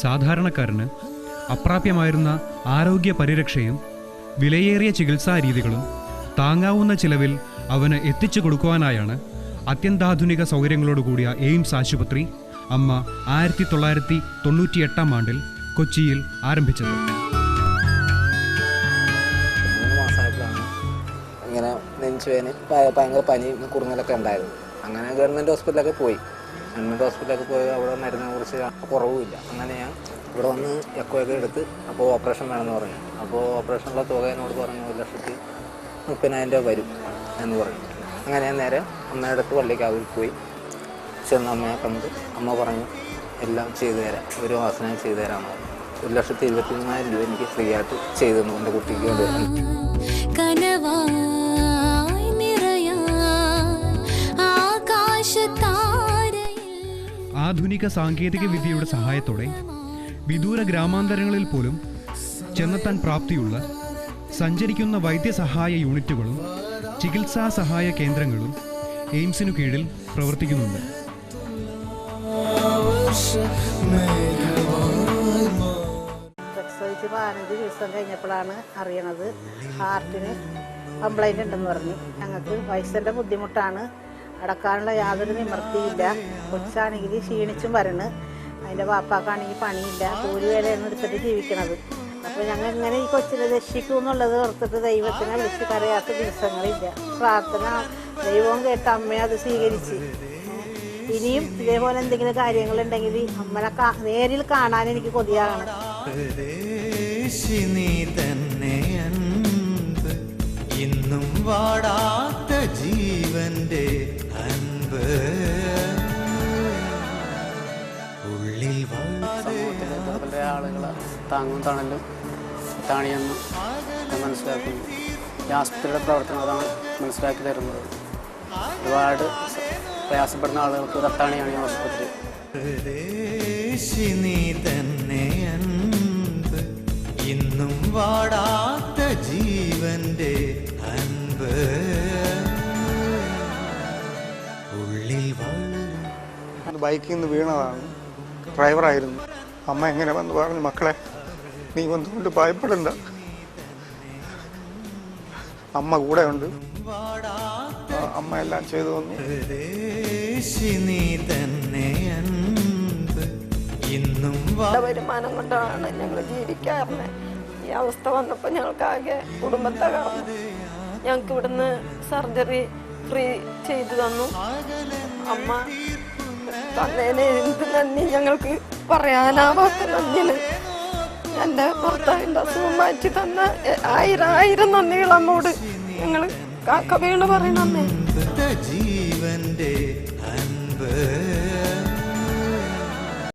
സാധാരണക്കാരന് അപ്രാപ്യമായിരുന്ന ആരോഗ്യ പരിരക്ഷയും വിലയേറിയ ചികിത്സാ രീതികളും താങ്ങാവുന്ന ചിലവിൽ അവന് എത്തിച്ചു കൊടുക്കുവാനായാണ് അത്യന്താധുനിക സൗകര്യങ്ങളോടുകൂടിയ എയിംസ് ആശുപത്രി അമ്മ 1998 ആണ്ടിൽ കൊച്ചിയിൽ ആരംഭിച്ചത്. 3 മാസമായപ്പോഴാണ് ഇങ്ങനെ നെഞ്ചുവേദന, ഭയങ്കര പനിയും കുറുങ്ങലൊക്കെ ഉണ്ടായിരുന്നു. അങ്ങനെ ഗവൺമെൻറ് ഹോസ്പിറ്റലൊക്കെ പോയി. അവിടെ മരുന്നിനെ കുറിച്ച് കുറവുമില്ല. അങ്ങനെ ഞാൻ ഇവിടെ വന്ന് എക്കോയൊക്കെ എടുത്ത് അപ്പോൾ ഓപ്പറേഷൻ വേണമെന്ന് പറഞ്ഞു. അപ്പോൾ ഓപ്പറേഷനുള്ള തുക എന്നോട് പറഞ്ഞു 1,30,000 രൂപ വരും എന്ന് പറഞ്ഞു. അങ്ങനെ ഞാൻ നേരെ അമ്മയുടെ അടുത്ത് പള്ളിക്കാവിൽ പോയി ചെന്ന് അമ്മയെ കണ്ട് അമ്മ പറഞ്ഞു എല്ലാം ചെയ്തു തരാം, ഒരു മാസം ഞാൻ ചെയ്തു തരാമെന്ന് പറഞ്ഞു. 1,23,000 രൂപ എനിക്ക് ഫ്രീ ആയിട്ട് ചെയ്തു തന്നു എൻ്റെ കുട്ടിക്ക് വേണ്ടി. ആധുനിക സാങ്കേതിക വിദ്യയുടെ സഹായത്തോടെ വിദൂര ഗ്രാമാന്തരങ്ങളിൽ പോലും ചെന്നെത്താൻ പ്രാപ്തിയുള്ള സഞ്ചരിക്കുന്ന വൈദ്യസഹായ യൂണിറ്റുകളും ചികിത്സാ സഹായ കേന്ദ്രങ്ങളും എയിംസിനു കീഴിൽ പ്രവർത്തിക്കുന്നുണ്ട്. പ്രസവിച്ച് 15 ദിവസം കഴിഞ്ഞപ്പോഴാണ് അറിയണത് ഹാർട്ടിന് കംപ്ലൈൻ്റ് ഉണ്ടെന്ന് പറഞ്ഞു. ഞങ്ങൾക്ക് വയസ്സിൻ്റെ ബുദ്ധിമുട്ടാണ്, അടക്കാനുള്ള യാതൊരു നിവൃത്തിയില്ല. കൊച്ചാണെങ്കിൽ ക്ഷീണിച്ചും വരണ്, അതിൻ്റെ വാപ്പാക്കാണെങ്കിൽ പണിയില്ല, കൂലി വേലയാണ് എടുത്തിട്ട് ജീവിക്കണത്. അപ്പോൾ ഞങ്ങൾ ഇങ്ങനെ ഈ കൊച്ചിനെ രക്ഷിക്കും എന്നുള്ളത് ഓർത്തിട്ട് ദൈവത്തിനെ വിളിച്ച് കരയാത്ത ദിവസങ്ങളില്ല. പ്രാർത്ഥന ദൈവവും കേട്ട് അമ്മയെ അത് സ്വീകരിച്ച് ഇനിയും ഇതേപോലെ എന്തെങ്കിലും കാര്യങ്ങളുണ്ടെങ്കിൽ അമ്മനെ നേരിൽ കാണാൻ എനിക്ക് കൊതിയാകണം. ഇന്നും വാടാത്ത ജീവന്റെ അൻപ് ഉള്ളിൽ സമൂഹത്തിലെ ആളുകളെ താങ്ങും തണലും താണിയെന്ന് മനസ്സിലാക്കുന്നു. ഈ ആശുപത്രിയുടെ പ്രവർത്തനം അതാണ് മനസ്സിലാക്കി തരുന്നത്. ഒരുപാട് പ്രയാസപ്പെടുന്ന ആളുകൾക്ക് ഒരു അത്താണിയാണ് ഈ ആശുപത്രി. നീ തന്നെ അൻപ് ഇന്നും വാടാത്ത ജീവന്റെ അൻപ് ഉള്ളിൽ ബൈക്കിൽ നിന്ന് വീണതാണ്. ഡ്രൈവറായിരുന്നു. അമ്മ എങ്ങനെ വന്ന് പറഞ്ഞു, മക്കളെ നീ വന്നുകൊണ്ട് ഭയപ്പെടണ്ട, അമ്മ കൂടെ ഉണ്ട്. അമ്മ എല്ലാം ചെയ്തു തന്നു. നീ തന്നെ അൻപ് ഇന്നും വരുമാനം കൊണ്ടാണ് ഞങ്ങൾ ജീവിക്കാറുള്ളത്. ഈ അവസ്ഥ വന്നപ്പോൾ ഞങ്ങൾക്കാകെ കുടുംബത്തെ തകർന്നു. ഞങ്ങൾക്ക് ഇവിടുന്ന് സർജറി ഫ്രീ ചെയ്തു തന്നു. അമ്മ തന്നേനെ എന്ത് നന്ദി ഞങ്ങൾക്ക് പറയാനാവാത്ത നന്ദിയാണ്. എൻ്റെ ഭർത്താവിൻ്റെ അസുഖം മാറ്റി തന്ന 1000 നന്ദികൾ അമ്മോട് ഞങ്ങൾ കാക്ക വീണ് പറയണമേ. ജീവന്റെ അൻപ്